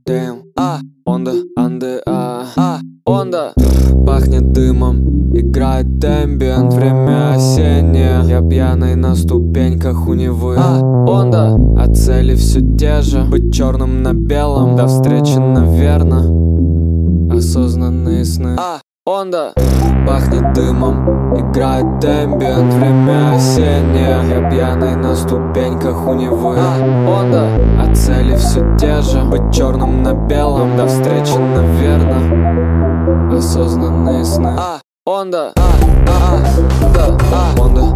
Damn, Honda, Honda. Пахнет дымом, играет эмбиент, время осеннее. Я пьяный на ступеньках у Невы. Honda, а цели все те же. Быть черным на белом, до встречи, наверно. Осознанные сны. Honda, пахнет дымом, играет эмбиент, время осеннее. Я пьяный на ступеньках у Невы. Honda, а цели все те же. Быть черным на белом, до встречи, наверно. Осознанные сны. Honda, Honda, Honda.